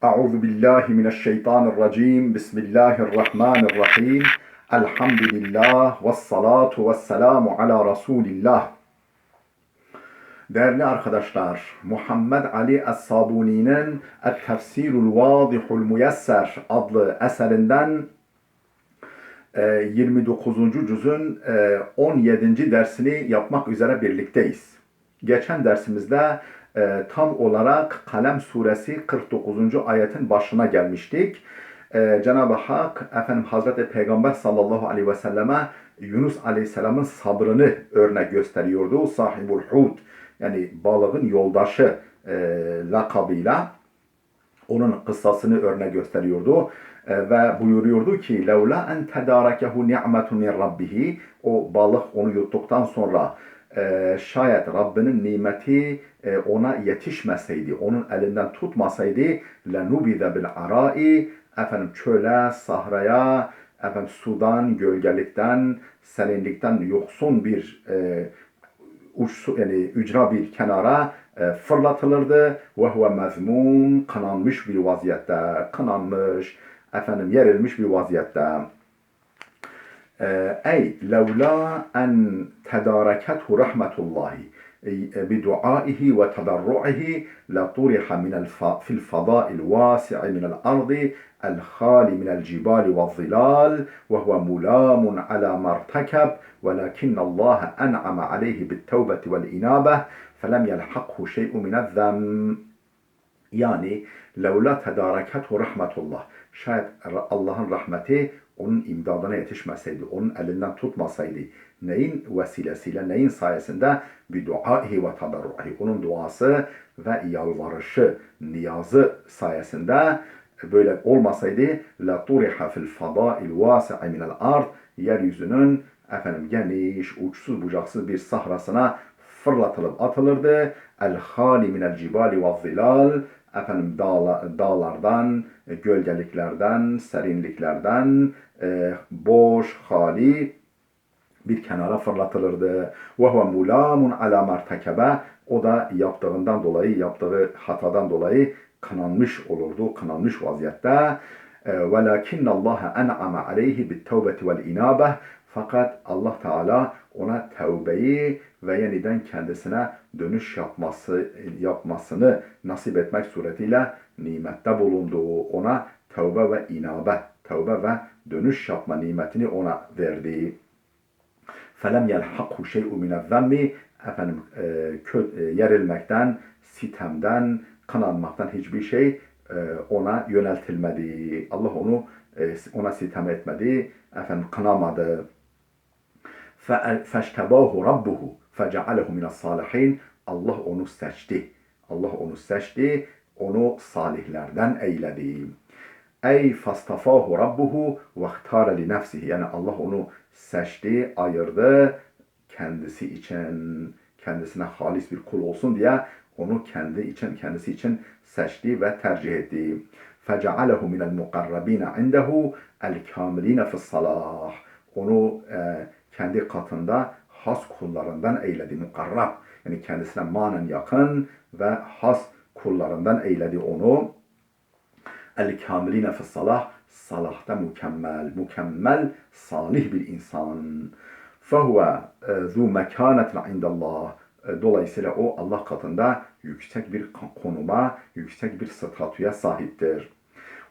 Euzu billahi mineşşeytanirracim. Bismillahirrahmanirrahim. Elhamdülillah ve salatu ve selamu ala Resulillah. Değerli arkadaşlar, Muhammed Ali Es-Sabuni'nin Et-Tefsirul Vadihul Muyesser adlı eserinden 29. cüzün 17. dersini yapmak üzere birlikteyiz. Geçen dersimizde tam olarak Kalem suresi 49. ayetin başına gelmiştik. Cenab-ı Hak Hazreti Peygamber sallallahu aleyhi ve selleme Yunus aleyhisselamın sabrını örnek gösteriyordu. Sahibul Hud, yani balığın yoldaşı lakabıyla onun kıssasını örnek gösteriyordu. Ve buyuruyordu ki لَوْلَا اَنْ تَدَارَكَهُ نِعْمَةٌ مِنْ رَبِّهِ O balık onu yuttuktan sonra şayet Rabbinin nimeti ona yetişmeseydi, onun elinden tutmasaydı لَنُبِذَ بِالْعَرَاءِ çöle, sahraya, sudan, gölgelikten, serinlikten yoksun bir ücra bir kenara fırlatılırdı. Ve huve mezmun, kınanmış bir vaziyette, yerilmiş bir vaziyette. Ey levla en tedarekethu rahmetullahi biduaihi ve tedarru'ihi la turiha fil fada'il vasi'i minel ardi el khali minel cibali ve zilal ve huve mulamun ala martekeb ولكن الله أنعم عليه بالتوبة والإنابة فلم يلحقه شيء من الذنب. Yani levla tedarekethu rahmetullah. Şayet Allah'ın rahmeti onun imdadına yetişmeseydi, onun elinden tutmasaydı, neyin vesilesiyle, neyin sayesinde? Bi duaihi ve tadarruhi. Onun duası ve yalvarışı, niyazı sayesinde böyle olmasaydı la turiha fil fada'il vasi'i minel ard, yeryüzünün geniş, uçsuz bucaksız bir sahrasına fırlatılıp atılırdı. El-hali minel cibali ve zilal, dağlardan, gölgeliklerden, serinliklerden boş, hali bir kenara fırlatılırdı. Ve huve mulamun ala mertekebe, o da yaptığından dolayı, yaptığı hatadan dolayı kınanmış olurdu, kınanmış vaziyette. وَلَكِنَّ اللّٰهَ اَنْعَمَ عَلَيْهِ بِالتَّوْبَةِ وَالْاِنَابَةِ Fakat Allah Teala ona tevbeyi ve yeniden kendisine dönüş yapmasını nasip etmek suretiyle nimette bulunduğu, ona tevbe ve inabe, tevbe ve dönüş yapma nimetini ona verdi. فَلَمْ يَلْحَقْهُ شَيْءٌ مِنَ الذَّمِّ yerilmekten, sitemden, kınanmaktan hiçbir şey ona yöneltilmedi. Allah ona sitem etmedi, kınamadı. فَاَشْتَبَاهُ رَبُّهُ فَجَعَلَهُ مِنَ الصَّالِحِينَ Allah onu seçti. Allah onu seçti, onu salihlerden eyledi. Ey fastafahu rabbuhu ve ihtara li nefsihi. Yani Allah onu seçti, ayırdı kendisi için, kendisine halis bir kul olsun diye onu kendisi için seçti ve tercih etti. فَجَعَلَهُ مِنَ الْمُقَرَّبِينَ عِنْدَهُ الْكَامِلِينَ فِي الصَّلَاحِ Onu kendi katında has kullarından eyledi. Mukarrab, yani kendisine manen yakın ve has kullarından eyledi onu. El-kamiline fis-salah, salahta mükemmel, salih bir insan. Fehuve zu mekanetin indallah. Dolayısıyla o Allah katında yüksek bir konuma, yüksek bir statüye sahiptir.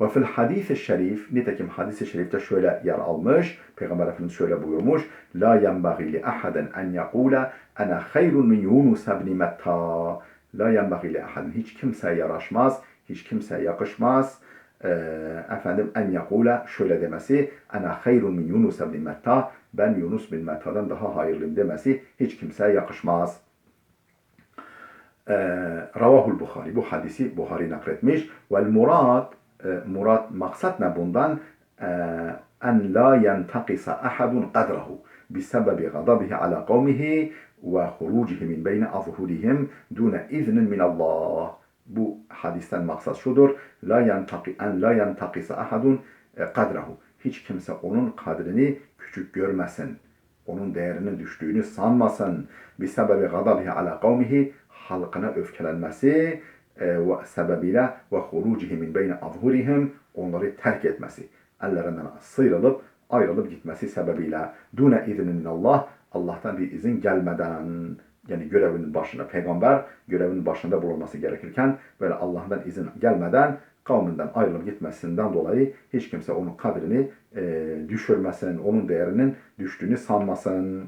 Ve fil hadis-i şerif, nitekim hadis-i şerifte şöyle yer almış, Peygamber Efendimiz şöyle buyurmuş: La yenbaghi li ahaden en yekule ana hayrun min Yunus ibn Metta. La yenbaghi li ahaden, hiç kimseye yaraşmaz, hiç kimseye yakışmaz. En yekule, şöyle demesi: ana hayrun min Yunus ibn Metta. Ben Yunus bin Metta'dan daha hayırlıyım demesi hiç kimseye yakışmaz. Ravahul Buhari, bu hadisi Buhari nakletmiş. Vel murad, maksat ne bundan? En la yentakisa ahadun kadrehu bisebebi gadabihi ala kavmihi ve hurucihi min beyne azhurihim dune iznin min Allah. Bu hadisten maksat şudur: en la yentakisa ahadun kadrehu. Hiç kimse onun kadrini küçük görmesin, onun değerinin düştüğünü sanmasın. Bisebebi gadabihi ala kavmihi, halkına öfkelenmesi sebebiyle ve hurucihi min beyni azhurihim onları terk etmesi. Ellerinden sıyrılıp ayrılıp gitmesi sebebiyle dune iznin minallah Allah'tan bir izin gelmeden yani görevinin başında peygamber görevinin başında bulunması gerekirken böyle Allah'tan izin gelmeden kavminden ayrılıp gitmesinden dolayı hiç kimse onun kadrini düşürmesin, onun değerinin düştüğünü sanmasın.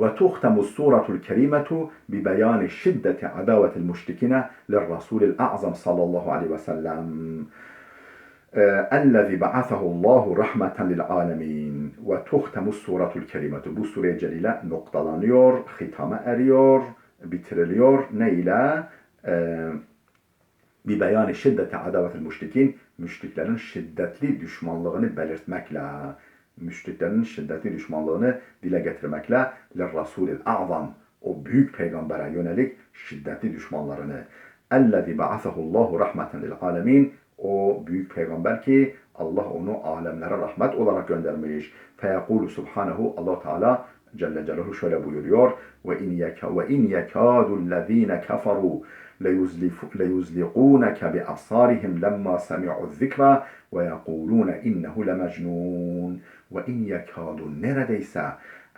وتختم السورة الكريمة ببيان شدة عداوة المشركين للرسول الأعظم صلى الله عليه وسلم الذي بعثه الله رحمة للعالمين وتختم السورة الكريمة bu sure celile noktalanıyor, hitama eriyor, bitiriliyor. Ne ile? ببيان شدة عداوة المشركين müşriklerin şiddetli düşmanlığını belirtmekle müşriklerin şiddetli düşmanlığını dile getirmekle للرسول الأعظم o büyük peygambere yönelik şiddetli düşmanlarını اَلَّذِي بَعَثَهُ اللّٰهُ رَحْمَةً لِلْعَالَمِينَ o büyük peygamber ki Allah onu alemlere rahmet olarak göndermiş. فَيَقُولُ Subhanehu Allah Teala Celle Celaluhu şöyle buyuruyor وَاِنْ يَكَادُ الَّذ۪ينَ كَفَرُوا لَيُزْلِقُونَكَ بِأَبْصَارِهِمْ لَمَّا سَمِعُوا الذِّكْرَ وَيَقُولُونَ اِنَّهُ لَمَجْنُونَ وَاِنْ يَكَادُ neredeyse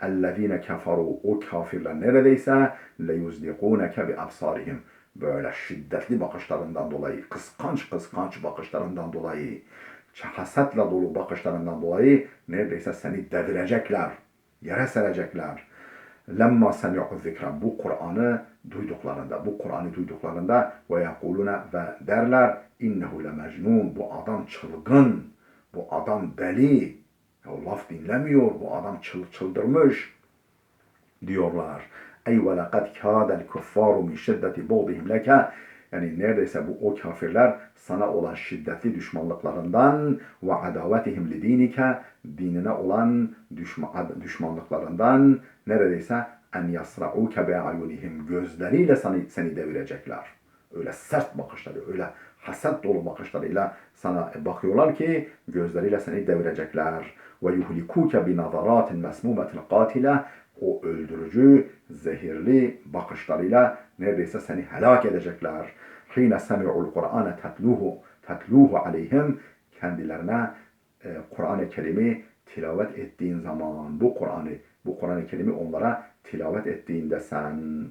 اَلَّذ۪ينَ كَفَرُوا o kafirler neredeyse لَيُزْلِقُونَكَ بِأَبْصَارِهِمْ böyle şiddetli bakışlarından dolayı, kıskanç bakışlarından dolayı, hasetle dolu bakışlarından dolayı neredeyse seni devirecekler, yere serecekler. Lemma semi'u zikra bu Kur'an'ı duyduklarında ve yekulune ve derler innehu lemecnun bu adam çılgın, bu adam deli, ya laf dinlemiyor, bu adam çıldırmış diyorlar. Ey ve lekad kâdel kuffaru min şiddeti buğdihim leke yani neredeyse bu o kafirler sana olan şiddetli düşmanlıklarından ve adavetihim li dinike dinine olan düşmanlıklarından neredeyse en yasra'uke be ayunihim gözleriyle seni devirecekler. Öyle sert bakışları, öyle haset dolu bakışlarıyla sana bakıyorlar ki gözleriyle seni devirecekler. Ve yuhlikuke bi nazaratin mesmumetin katile o öldürücü, zehirli bakışlarıyla neredeyse seni helak edecekler. Hine semi'ul Kur'ane tetluhu aleyhim kendilerine Kur'an-ı Kerim'i tilavet ettiğin zaman bu Kur'an-ı Kerim'i onlara tilavet ettiğinde sen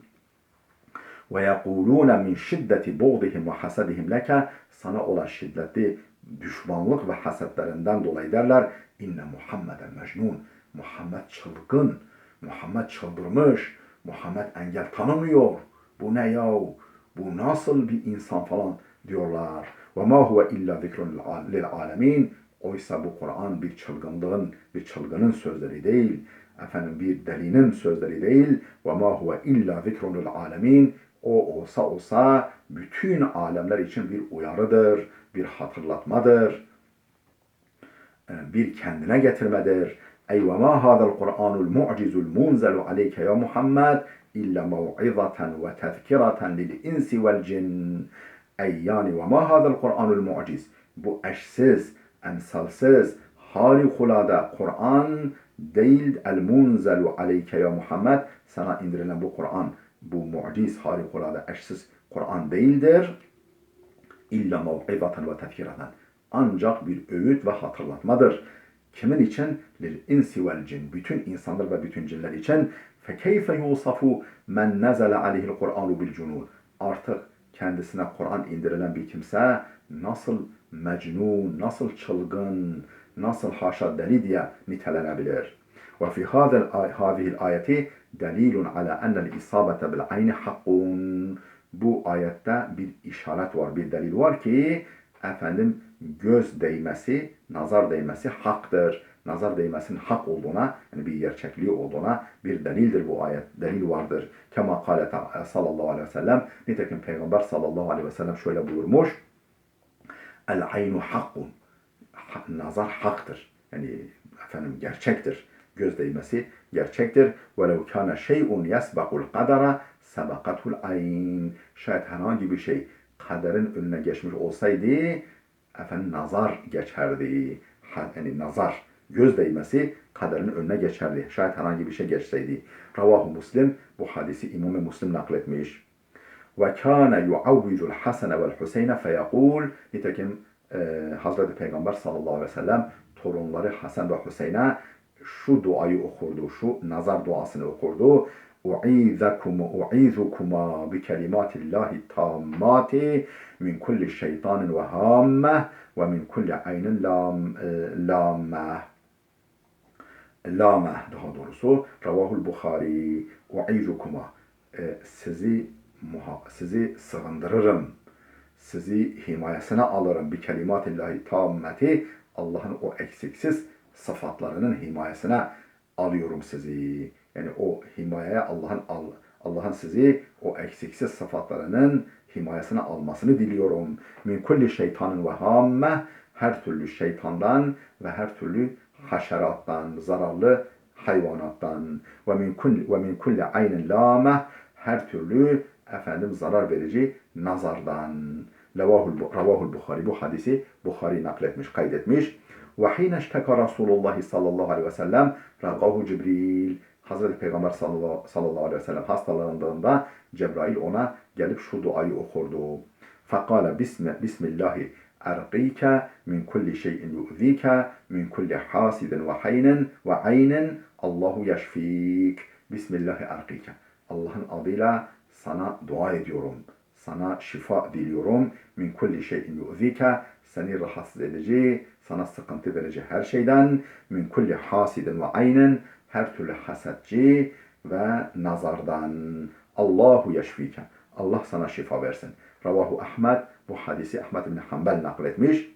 ve yekulûne min şiddeti buğdihim ve hasedihim leke sana olan şiddetli düşmanlık ve hasetlerinden dolayı derler inne Muhammeden mecnun Muhammed çılgın Muhammed çıldırmış Muhammed engel tanımıyor bu ne yahu bu nasıl bir insan falan diyorlar ve ma huve illa zikrun lil alemin oysa bu Kur'an bir çılgının sözleri değil efendim bir delinin sözleri değil ve ma huve illa zikrun lil alemin o olsa bütün alemler için bir uyarıdır, bir hatırlatmadır, bir kendine getirmedir. Ey ve ma hadal Kur'anul mu'cizul munzelu aleyke ya Muhammed illa mev'izaten ve tezkireten lil insi vel cin. Ey yani ve ma hadal Kur'anul mu'ciz bu eşsiz, emsalsiz, harikulade Kur'an değil el munzelu aleyke ya Muhammed sana indirilen bu Kur'an bu muciz, harikulade, eşsiz Kur'an değildir. İlla mev'izaten ve tezkireten. Ancak bir öğüt ve hatırlatmadır. Kimin için? Lil insi vel cin. Bütün insanlar ve bütün cinler için. Fekeyfe yusafu men nezele aleyhil Kur'anu bil cunun. Artık kendisine Kur'an indirilen bir kimse nasıl mecnun, nasıl çılgın, nasıl haşa deli diye nitelenebilir. Ve fi hâzihil ayeti delilun ala ennel isabete bil ayni hakkun. Bu ayette bir işaret var, bir delil var ki efendim göz değmesi, nazar değmesi haktır. Nazar değmesinin hak olduğuna, yani bir gerçekliği olduğuna bir delildir bu ayet. Delil vardır. Kema kâle sallallahu aleyhi ve sellem. Nitekim Peygamber sallallahu aleyhi ve sellem şöyle buyurmuş. El aynu hakkun. Nazar haktır. Yani efendim gerçektir. Göz değmesi gerçektir. وَلَوْ كَانَ شَيْءٌ يَسْبَقُ الْقَدَرَ سَبَقَتْهُ الْعَيْنِ Şayet herhangi bir şey kaderin önüne geçmiş olsaydı efendim nazar geçerdi. Yani nazar, göz değmesi kaderin önüne geçerdi. Şayet herhangi bir şey geçseydi. Ravahu Muslim bu hadisi İmam-ı Müslim nakletmiş. Ve kâne yuavvizul Hasene vel Hüseyne feyekûl. Nitekim Hazreti Peygamber sallallahu aleyhi ve sellem torunları Hasan ve Hüseyin'e şu duayı okurdu, şu nazar duasını okurdu. U'izukuma bi kelimatillahi tammati min kulli şeytanin ve hamme ve min kulli aynin lamme. Lame daha doğrusu. Ravahul Bukhari. U'izukuma. Sizi sığındırırım. Sizi himayesine alırım. Bir kelimatillahi tammeti. Allah'ın o eksiksiz sıfatlarının himayesine alıyorum sizi. Yani o himayeye Allah'ın sizi o eksiksiz sıfatlarının himayesine almasını diliyorum. Min kulli şeytanın ve hamme, her türlü şeytandan ve her türlü haşerattan, zararlı hayvanattan ve min kulli aynin lame, her türlü zarar verici nazardan. Ravahul Bukhari, bu hadisi Bukhari nakletmiş, kaydetmiş. Ve hine işteka Resulullah sallallahu aleyhi ve sellem ragahu Cibril. Hazreti Peygamber sallallahu aleyhi ve sellem hastalandığında Cebrail ona gelip şu duayı okurdu. Fekale bismillahi erqike min kulli şeyin yu'zike min kulli hasidin ve haynin ve aynin Allahu yeşfik. Bismillahi erqike. Allah'ın adıyla sana dua ediyorum. Sana şifa diliyorum. Min kulli şeyin yu'zike. Seni rahatsız edici, sana sıkıntı verici her şeyden. Min kulli hasidin ve aynin. Her türlü hasetçi ve nazardan. Allahu yeşfike. Allah sana şifa versin. Ravahu Ahmed. Bu hadisi Ahmed bin Hanbel nakletmiş.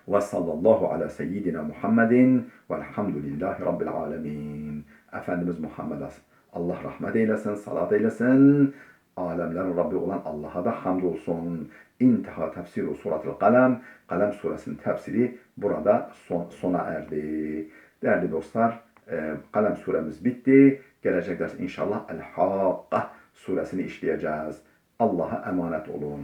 Ve sallallahu ala seyyidina Muhammedin velhamdülillahi rabbil alemin. Efendimiz Muhammed'e Allah rahmet eylesin, salat eylesin. Alemlerin Rabbi olan Allah'a da hamdolsun. İntiha tefsiru suratul Kalem. Kalem suresinin tefsiri burada sona erdi. Değerli dostlar, Kalem suremiz bitti. Gelecek ders inşallah El-Hakka suresini işleyeceğiz. Allah'a emanet olun.